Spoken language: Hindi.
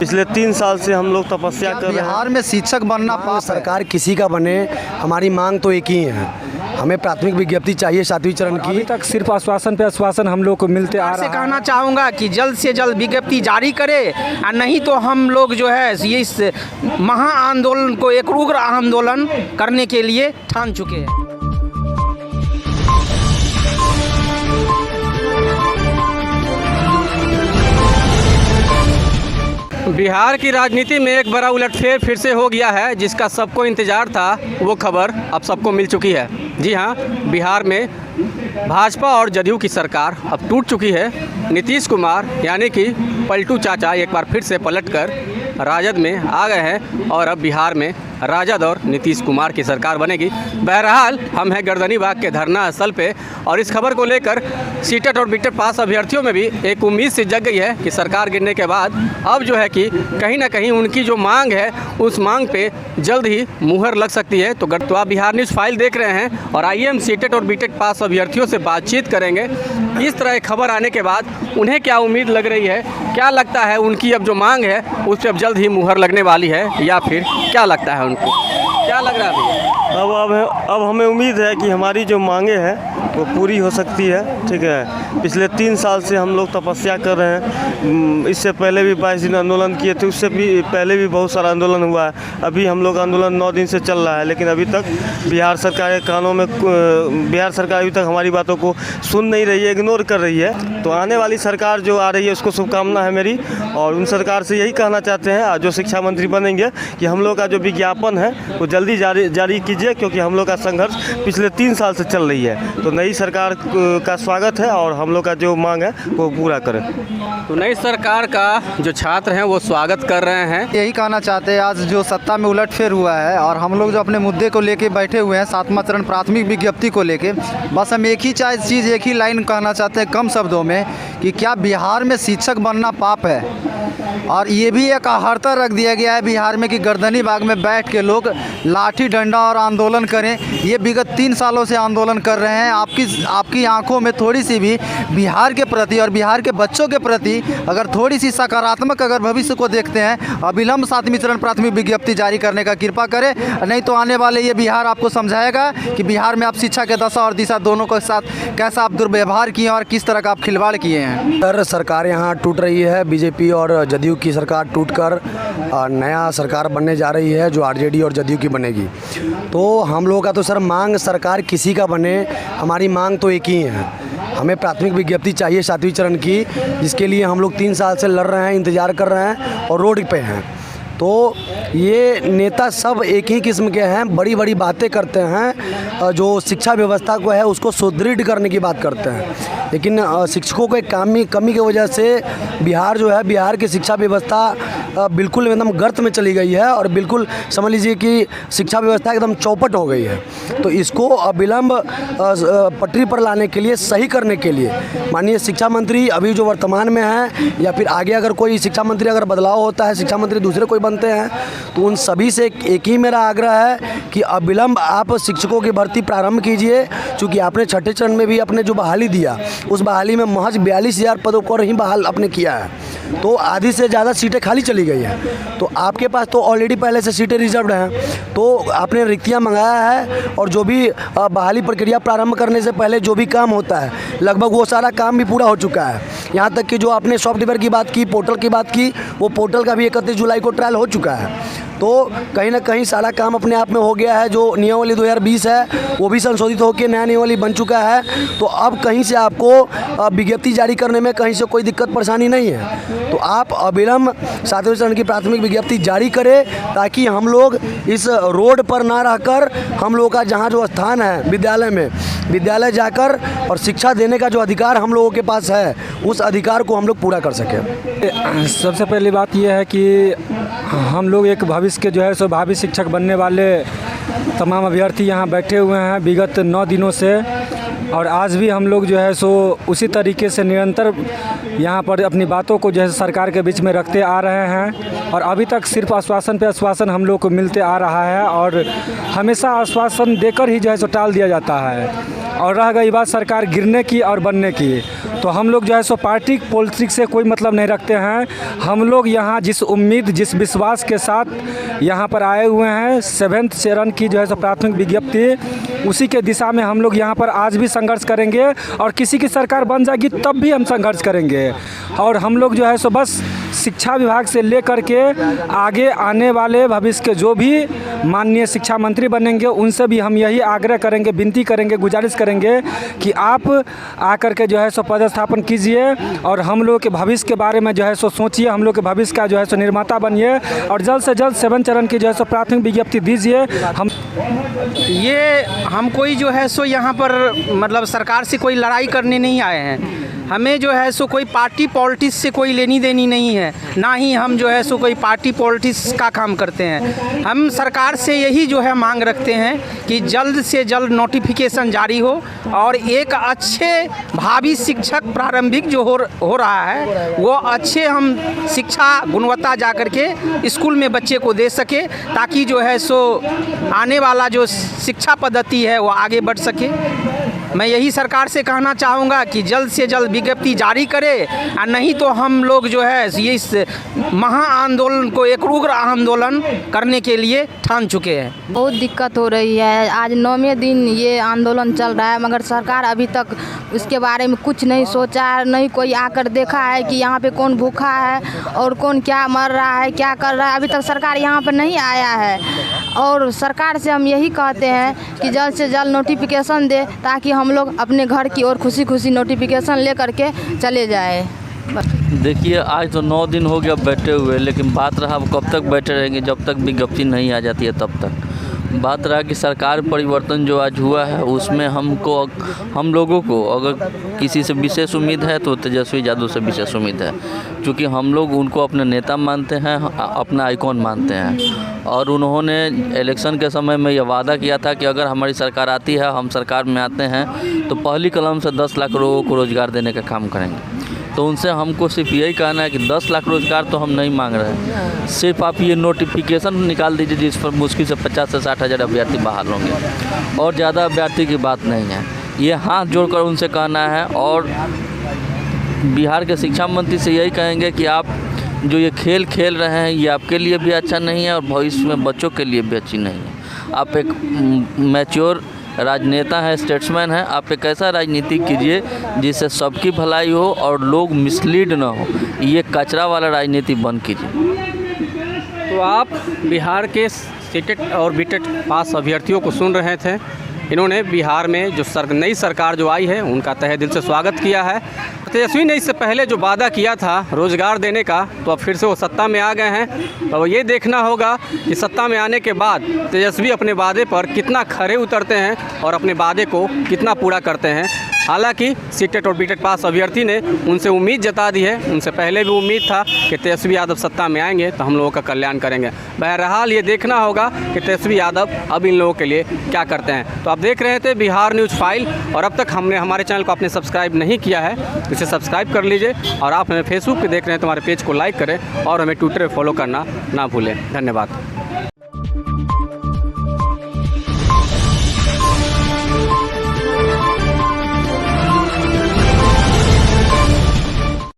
पिछले 3 साल से हम लोग तपस्या कर रहे हैं। बिहार में शिक्षक बनना पाप है। सरकार किसी का बने, हमारी मांग तो एक ही है, हमें प्राथमिक विज्ञप्ति चाहिए 7वीं चरण की। अभी तक सिर्फ आश्वासन पे आश्वासन हम लोग को मिलते आ रहा है। कहना चाहूँगा कि जल्द से जल्द विज्ञप्ति जारी करे, और नहीं तो हम लोग जो है ये इस महा आंदोलन को एक उग्र आंदोलन करने के लिए ठान चुके हैं। बिहार की राजनीति में एक बड़ा उलटफेर फिर से हो गया है, जिसका सबको इंतज़ार था। वो खबर अब सबको मिल चुकी है। जी हाँ, बिहार में भाजपा और जदयू की सरकार अब टूट चुकी है। नीतीश कुमार यानी कि पलटू चाचा एक बार फिर से पलटकर राजद में आ गए हैं और अब बिहार में राजद और नीतीश कुमार की सरकार बनेगी। बहरहाल हम हैं गर्दनी बाग के धरना स्थल पे और इस खबर को लेकर सीटेट और बीटेट पास अभ्यर्थियों में भी एक उम्मीद सी जग गई है कि सरकार गिरने के बाद अब जो है कि कहीं ना कहीं उनकी जो मांग है उस मांग पे जल्द ही मुहर लग सकती है। तो आप बिहार न्यूज़ फाइल देख रहे हैं और आइए हम सीटेट और बीटेट पास अभ्यर्थियों से बातचीत करेंगे। इस तरह एक खबर आने के बाद उन्हें क्या उम्मीद लग रही है, क्या लगता है उनकी अब जो मांग है उस पर अब जल्द ही मुहर लगने वाली है, या फिर क्या लगता है उनको, क्या लग रहा है भैया? अब हमें उम्मीद है कि हमारी जो मांगे हैं वो पूरी हो सकती है। ठीक है, पिछले 3 साल से हम लोग तपस्या कर रहे हैं। इससे पहले भी 22 दिन आंदोलन किए थे, उससे भी पहले भी बहुत सारा आंदोलन हुआ है। अभी हम लोग आंदोलन 9 दिन से चल रहा है, लेकिन अभी तक बिहार सरकार के कानों में बिहार सरकार अभी तक हमारी बातों को सुन नहीं रही है, इग्नोर कर रही है। तो आने वाली सरकार जो आ रही है उसको शुभकामना है मेरी, और उन सरकार से यही कहना चाहते हैं जो शिक्षा मंत्री बनेंगे कि हम लोग का जो विज्ञापन है वो जल्दी जारी कीजिए, क्योंकि हम लोग का संघर्ष पिछले 3 साल से चल रही है। तो नई सरकार का स्वागत है और हम लोग का जो मांग है वो पूरा करें। तो नई सरकार का जो छात्र हैं वो स्वागत कर रहे हैं। यही कहना चाहते हैं, आज जो सत्ता में उलटफेर हुआ है और हम लोग जो अपने मुद्दे को लेके बैठे हुए हैं 7वां चरण प्राथमिक विज्ञप्ति को लेके, बस हम एक ही लाइन कहना चाहते हैं कम शब्दों में कि क्या बिहार में शिक्षक बनना पाप है। और ये भी एक अहर्ता रख दिया गया है बिहार में कि गर्दनी बाग में बैठ के लोग लाठी डंडा और आंदोलन करें। ये विगत 3 सालों से आंदोलन कर रहे हैं। आपकी आंखों में थोड़ी सी भी बिहार के प्रति और बिहार के बच्चों के प्रति अगर थोड़ी सी सकारात्मक अगर भविष्य को देखते हैं, अविलंब 7वीं चरण प्राथमिक विज्ञप्ति जारी करने का कृपा करें, नहीं तो आने वाले ये बिहार आपको समझाएगा कि बिहार में आप शिक्षा के दशा और दिशा दोनों के साथ कैसा आप दुर्व्यवहार किए और किस तरह का आप खिलवाड़ किए हैं। सर, सरकार यहाँ टूट रही है। बीजेपी और जदयू की सरकार टूटकर नया सरकार बनने जा रही है जो आरजेडी और जदयू की बनेगी। तो हम लोगों का तो सर मांग, सरकार किसी का बने, हमारी मांग तो एक ही है, हमें प्राथमिक विज्ञप्ति चाहिए 7वीं चरण की, जिसके लिए हम लोग 3 साल से लड़ रहे हैं, इंतज़ार कर रहे हैं और रोड पे हैं। तो ये नेता सब एक ही किस्म के हैं, बड़ी बड़ी बातें करते हैं, जो शिक्षा व्यवस्था को है उसको सुदृढ़ करने की बात करते हैं, लेकिन शिक्षकों के कमी की वजह से बिहार जो है, बिहार की शिक्षा व्यवस्था बिल्कुल एकदम गर्त में चली गई है और बिल्कुल समझ लीजिए कि शिक्षा व्यवस्था एकदम चौपट हो गई है। तो इसको अविलंब पटरी पर लाने के लिए, सही करने के लिए माननीय शिक्षा मंत्री अभी जो वर्तमान में हैं, या फिर आगे अगर कोई शिक्षा मंत्री अगर बदलाव होता है, शिक्षा मंत्री दूसरे कोई बनते हैं, तो उन सभी से एक ही मेरा आग्रह है कि अविलंब आप शिक्षकों की भर्ती प्रारंभ कीजिए। चूँकि आपने 6ठे चरण में भी अपने जो बहाली दिया, उस बहाली में महज 42,000 पदों को ही बहाल आपने किया है, तो आधी से ज़्यादा सीटें खाली चली गई हैं। तो आपके पास तो ऑलरेडी पहले से सीटें रिजर्व्ड हैं, तो आपने रिक्तियाँ मंगाया है और जो भी बहाली प्रक्रिया प्रारंभ करने से पहले जो भी काम होता है लगभग वो सारा काम भी पूरा हो चुका है। यहाँ तक कि जो आपने सॉफ्टवेयर की बात की, पोर्टल की बात की, वो पोर्टल का भी 31 जुलाई को ट्रायल हो चुका है। तो कहीं ना कहीं सारा काम अपने आप में हो गया है। जो नियमावली 2020 है वो भी संशोधित होकर नया नियमावली बन चुका है। तो अब कहीं से आपको विज्ञप्ति जारी करने में कहीं से कोई दिक्कत परेशानी नहीं है। तो आप अविलंब 7वें चरण की प्राथमिक विज्ञप्ति जारी करें, ताकि हम लोग इस रोड पर ना रहकर हम लोगों का जहाँ जो स्थान है विद्यालय में, विद्यालय जाकर और शिक्षा देने का जो अधिकार हम लोगों के पास है, उस अधिकार को हम लोग पूरा कर सकें। सबसे पहली बात यह है कि हम लोग एक भविष्य के जो है सो भावी शिक्षक बनने वाले तमाम अभ्यर्थी यहाँ बैठे हुए हैं। विगत 9 दिनों से और आज भी हम लोग जो है सो उसी तरीके से निरंतर यहाँ पर अपनी बातों को जो है सरकार के बीच में रखते आ रहे हैं और अभी तक सिर्फ आश्वासन पे आश्वासन हम लोग को मिलते आ रहा है और हमेशा आश्वासन देकर ही जो है सो टाल दिया जाता है। और रह गई बात सरकार गिरने की और बनने की, तो हम लोग जो है सो पार्टी पॉलिटिक्स से कोई मतलब नहीं रखते हैं। हम लोग यहाँ जिस उम्मीद जिस विश्वास के साथ यहाँ पर आए हुए हैं 7वें चरण की जो है सो प्राथमिक विज्ञप्ति, उसी के दिशा में हम लोग यहाँ पर आज भी संघर्ष करेंगे और किसी की सरकार बन जाएगी तब भी हम संघर्ष करेंगे। और हम लोग जो है सो बस शिक्षा विभाग से लेकर के आगे आने वाले भविष्य के जो भी माननीय शिक्षा मंत्री बनेंगे उनसे भी हम यही आग्रह करेंगे, विनती करेंगे, गुजारिश करेंगे कि आप आकर के जो है सो पदस्थापन कीजिए और हम लोग के भविष्य के बारे में जो है सो सोचिए, हम लोग के भविष्य का जो है सो निर्माता बनिए और जल्द से जल्द 7 चरण की जो है सो प्राथमिक विज्ञप्ति दीजिए। ये हम कोई जो है सो यहाँ पर मतलब सरकार से कोई लड़ाई करने नहीं आए हैं। हमें जो है सो कोई पार्टी पॉलिटिक्स से कोई लेनी देनी नहीं है, ना ही हम जो है सो कोई पार्टी पॉलिटिक्स का काम करते हैं। हम सरकार से यही जो है मांग रखते हैं कि जल्द से जल्द नोटिफिकेशन जारी हो और एक अच्छे भावी शिक्षक प्रारंभिक जो हो रहा है वो अच्छे हम शिक्षा गुणवत्ता जा कर के स्कूल में बच्चे को दे सके ताकि जो है सो आने वाला जो शिक्षा पद्धति है वो आगे बढ़ सके। मैं यही सरकार से कहना चाहूँगा कि जल्द से जल्द विज्ञप्ति जारी करे और नहीं तो हम लोग जो है ये इस महा आंदोलन को एक उग्र आंदोलन करने के लिए ठान चुके हैं। बहुत दिक्कत हो रही है। आज 9वें दिन ये आंदोलन चल रहा है मगर सरकार अभी तक उसके बारे में कुछ नहीं सोचा है, नहीं कोई आकर देखा है कि यहाँ पे कौन भूखा है और कौन क्या मर रहा है, क्या कर रहा है। अभी तक सरकार यहाँ पर नहीं आया है और सरकार से हम यही कहते हैं कि जल्द से जल्द नोटिफिकेशन दे ताकि हम लोग अपने घर की ओर खुशी खुशी नोटिफिकेशन ले करके चले जाए। देखिए आज तो 9 दिन हो गया बैठे हुए, लेकिन बात रहा कब तक बैठे रहेंगे, जब तक विज्ञप्ति नहीं आ जाती है तब तक। बात रहा कि सरकार परिवर्तन जो आज हुआ है उसमें हम लोगों को अगर किसी से विशेष उम्मीद है तो तेजस्वी यादव से विशेष उम्मीद है, क्योंकि हम लोग उनको अपने नेता मानते हैं, अपना आइकॉन मानते हैं। और उन्होंने इलेक्शन के समय में यह वादा किया था कि अगर हमारी सरकार आती है, हम सरकार में आते हैं तो पहली कलम से 10 लाख लोगों को रोज़गार देने का काम करेंगे। तो उनसे हमको सिर्फ यही कहना है कि 10 लाख रोज़गार तो हम नहीं मांग रहे हैं, सिर्फ आप ये नोटिफिकेशन निकाल दीजिए जिस पर मुश्किल से 50 से 60 हज़ार अभ्यर्थी बाहर होंगे और ज़्यादा अभ्यर्थी की बात नहीं है। ये हाथ जोड़कर उनसे कहना है और बिहार के शिक्षा मंत्री से यही कहेंगे कि आप जो ये खेल रहे हैं ये आपके लिए भी अच्छा नहीं है और भविष्य में बच्चों के लिए भी अच्छी नहीं है। आप एक मैच्योर राजनेता है, स्टेट्समैन है, आप एक ऐसा राजनीति कीजिए जिससे सबकी भलाई हो और लोग मिसलीड ना हो। ये कचरा वाला राजनीति बंद कीजिए। तो आप बिहार के सीटेट और बीटेट पास अभ्यर्थियों को सुन रहे थे। इन्होंने बिहार में जो नई सरकार जो आई है उनका तहे दिल से स्वागत किया है। तेजस्वी ने इससे पहले जो वादा किया था रोज़गार देने का, तो अब फिर से वो सत्ता में आ गए हैं। तो ये देखना होगा कि सत्ता में आने के बाद तेजस्वी अपने वादे पर कितना खरे उतरते हैं और अपने वादे को कितना पूरा करते हैं। हालांकि सीटेट और बीटेट पास अभ्यर्थी ने उनसे उम्मीद जता दी है, उनसे पहले भी उम्मीद था कि तेजस्वी यादव सत्ता में आएंगे तो हम लोगों का कल्याण करेंगे। बहरहाल ये देखना होगा कि तेजस्वी यादव अब इन लोगों के लिए क्या करते हैं। तो आप देख रहे थे बिहार न्यूज़ फाइल और अब तक हमने हमारे चैनल को आपने सब्सक्राइब नहीं किया है तो इसे सब्सक्राइब कर लीजिए और आप हमें फेसबुक पर देख रहे हैं तो हमारे पेज को लाइक करें और हमें ट्विटर पर फॉलो करना ना भूलें। धन्यवाद।